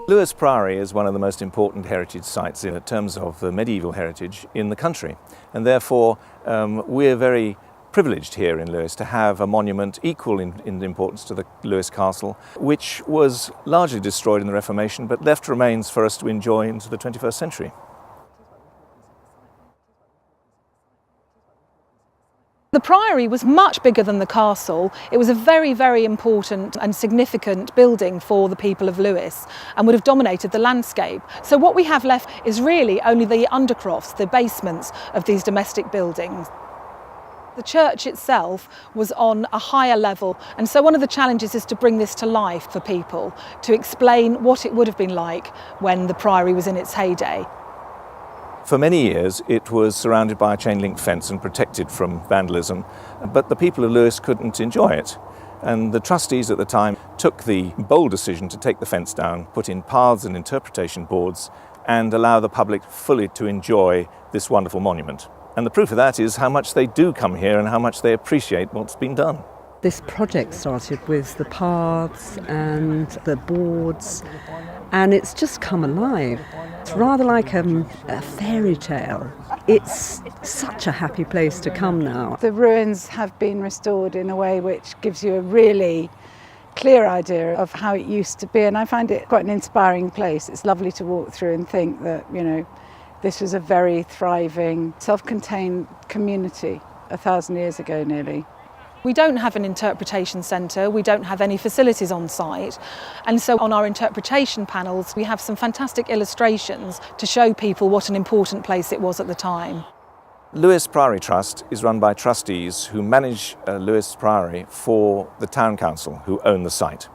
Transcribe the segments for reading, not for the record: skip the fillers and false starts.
Lewes Priory is one of the most important heritage sites in terms of the medieval heritage in the country, and therefore we're very privileged here in Lewes to have a monument equal in importance to the Lewes Castle, which was largely destroyed in the Reformation but left remains for us to enjoy into the 21st century. The Priory was much bigger than the castle. It was a very, very important and significant building for the people of Lewes and would have dominated the landscape. So what we have left is really only the undercrofts, the basements of these domestic buildings. The church itself was on a higher level, and so one of the challenges is to bring this to life for people, to explain what it would have been like when the Priory was in its heyday. For many years it was surrounded by a chain-link fence and protected from vandalism, but the people of Lewes couldn't enjoy it. And the trustees at the time took the bold decision to take the fence down, put in paths and interpretation boards, and allow the public fully to enjoy this wonderful monument. And the proof of that is how much they do come here and how much they appreciate what's been done. This project started with the paths and the boards, and it's just come alive. It's rather like a fairy tale. It's such a happy place to come now. The ruins have been restored in a way which gives you a really clear idea of how it used to be, and I find it quite an inspiring place. It's lovely to walk through and think that, you know, this was a very thriving, self-contained community 1,000 years ago nearly. We don't have an interpretation centre, we don't have any facilities on site, and so on our interpretation panels we have some fantastic illustrations to show people what an important place it was at the time. Lewes Priory Trust is run by trustees who manage Lewes Priory for the Town Council, who own the site.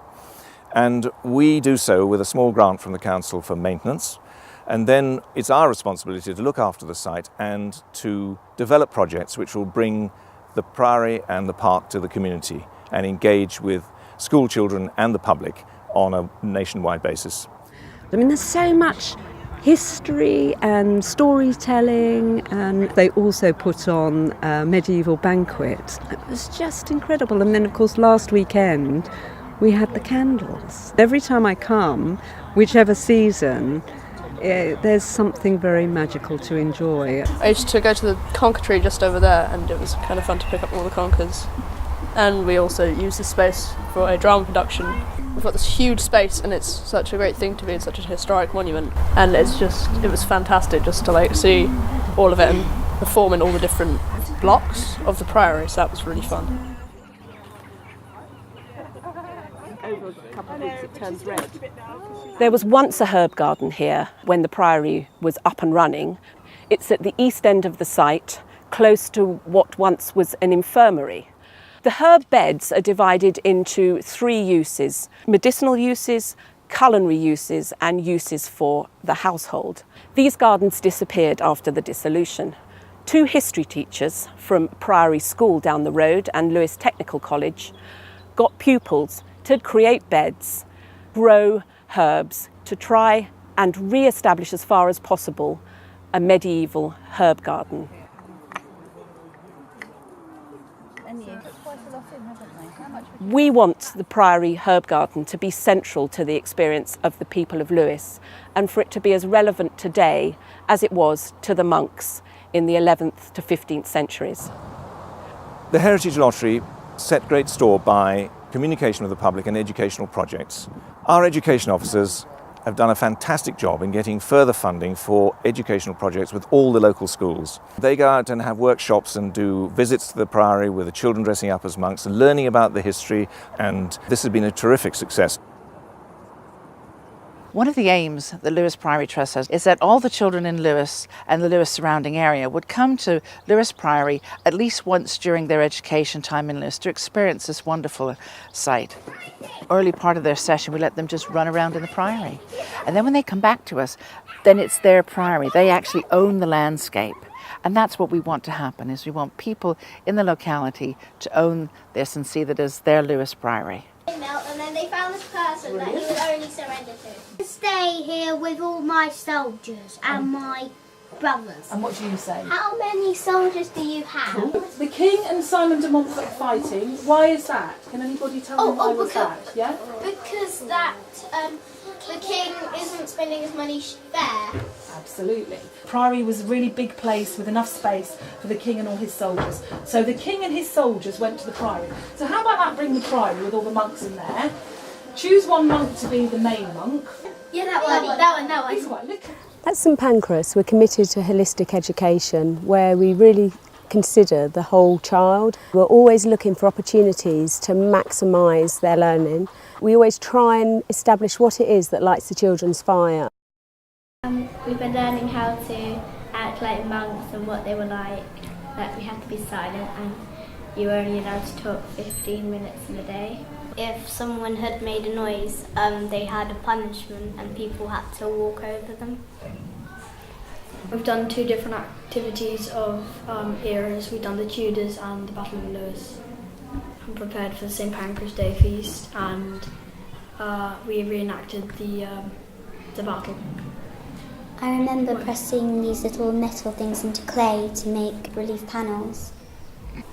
And we do so with a small grant from the council for maintenance, and then it's our responsibility to look after the site and to develop projects which will bring the Priory and the park to the community and engage with school children and the public on a nationwide basis. I mean, there's so much history and storytelling, and they also put on a medieval banquet. It was just incredible. And then, of course, last weekend we had the candles. Every time I come, whichever season, there's something very magical to enjoy. I used to go to the conker tree just over there, and it was kind of fun to pick up all the conkers. And we also use this space for a drama production. We've got this huge space, and it's such a great thing to be in such a historic monument. And it was fantastic just to see all of it and perform in all the different blocks of the Priory, so that was really fun. Over a couple of weeks it turns red. There was once a herb garden here when the Priory was up and running. It's at the east end of the site, close to what once was an infirmary. The herb beds are divided into 3 uses: medicinal uses, culinary uses and uses for the household. These gardens disappeared after the dissolution. 2 history teachers from Priory School down the road and Lewes Technical College got pupils to create beds, grow herbs, to try and re-establish as far as possible a medieval herb garden. We want the Priory Herb Garden to be central to the experience of the people of Lewes and for it to be as relevant today as it was to the monks in the 11th to 15th centuries. The Heritage Lottery set great store by communication with the public and educational projects. Our education officers have done a fantastic job in getting further funding for educational projects with all the local schools. They go out and have workshops and do visits to the Priory with the children dressing up as monks and learning about the history, and this has been a terrific success. One of the aims that Lewes Priory Trust has is that all the children in Lewes and the Lewes surrounding area would come to Lewes Priory at least once during their education time in Lewes to experience this wonderful site. Early part of their session, we let them just run around in the Priory. And then when they come back to us, then it's their Priory. They actually own the landscape. And that's what we want to happen, is we want people in the locality to own this and see that as their Lewes Priory. And then they found this person that he would only surrender to. Stay here with all my soldiers and my brothers. And what do you say? How many soldiers do you have? Cool. The King and Simon de Montfort fighting. Why is that? Can anybody tell me why was that? Yeah? Because the King isn't spending his money fair. Absolutely. Priory was a really big place with enough space for the King and all his soldiers. So the King and his soldiers went to the Priory. So how about that, bring the Priory with all the monks in there? Choose one monk to be the main monk. Yeah, that one. At Saint-Pancras, we're committed to holistic education, where we really consider the whole child. We're always looking for opportunities to maximise their learning. We always try and establish what it is that lights the children's fire. We've been learning how to act like monks and what they were like. That we had to be silent and you were only allowed to talk 15 minutes in a day. If someone had made a noise, they had a punishment and people had to walk over them. We've done 2 different activities of eras. We've done the Tudors and the Battle of Lewes. I'm prepared for the St Pancras Day feast, and we reenacted the battle. I remember pressing these little metal things into clay to make relief panels.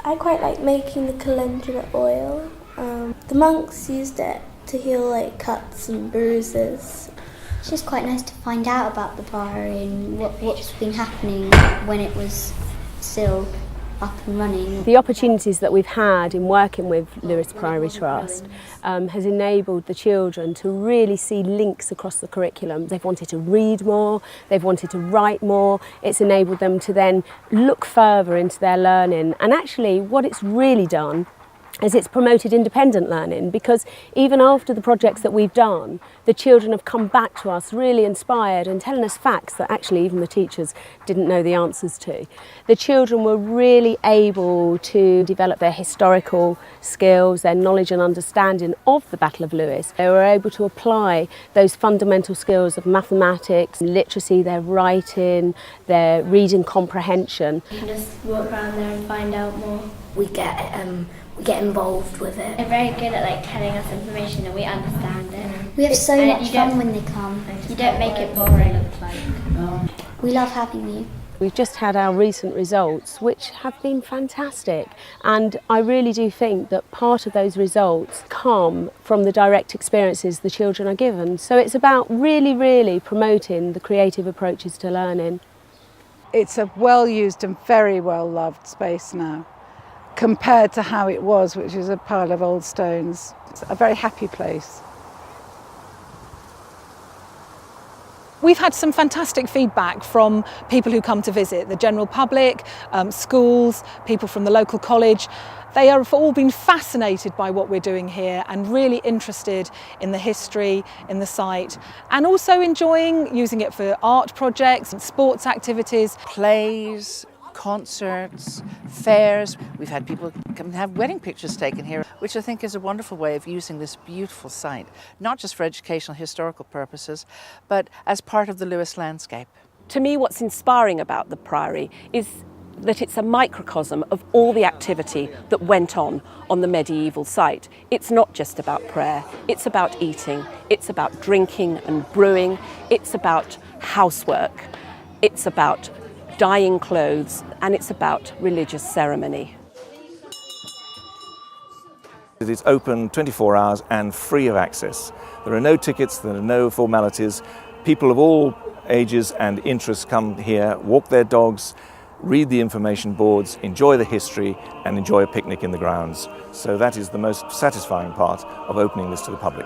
I quite like making the calendula oil. The monks used it to heal like cuts and bruises. It's just quite nice to find out about the Priory and what's been happening when it was still up and running. The opportunities that we've had in working with Lewes Priory Trust has enabled the children to really see links across the curriculum. They've wanted to read more, they've wanted to write more. It's enabled them to then look further into their learning. And actually what it's really done is it's promoted independent learning, because even after the projects that we've done, the children have come back to us really inspired and telling us facts that actually even the teachers didn't know the answers to. The children were really able to develop their historical skills, their knowledge and understanding of the Battle of Lewes. They were able to apply those fundamental skills of mathematics, literacy, their writing, their reading comprehension. You can just walk around there and find out more. We get involved with it. They're very good at telling us information and we understand it. We have so much fun when they come. You don't make it boring. We love having you. We've just had our recent results, which have been fantastic, and I really do think that part of those results come from the direct experiences the children are given. So it's about really promoting the creative approaches to learning. It's a well-used and very well-loved space now, compared to how it was, which is a pile of old stones. It's a very happy place. We've had some fantastic feedback from people who come to visit, the general public, schools, people from the local college. They have all been fascinated by what we're doing here and really interested in the history, in the site, and also enjoying using it for art projects and sports activities. Plays, concerts, fairs. We've had people come and have wedding pictures taken here, which I think is a wonderful way of using this beautiful site, not just for educational, historical purposes, but as part of the Lewes landscape. To me, what's inspiring about the Priory is that it's a microcosm of all the activity that went on the medieval site. It's not just about prayer, it's about eating, it's about drinking and brewing, it's about housework, it's about dyeing clothes, and it's about religious ceremony. It's open 24 hours and free of access. There are no tickets, there are no formalities. People of all ages and interests come here, walk their dogs, read the information boards, enjoy the history, and enjoy a picnic in the grounds. So that is the most satisfying part of opening this to the public.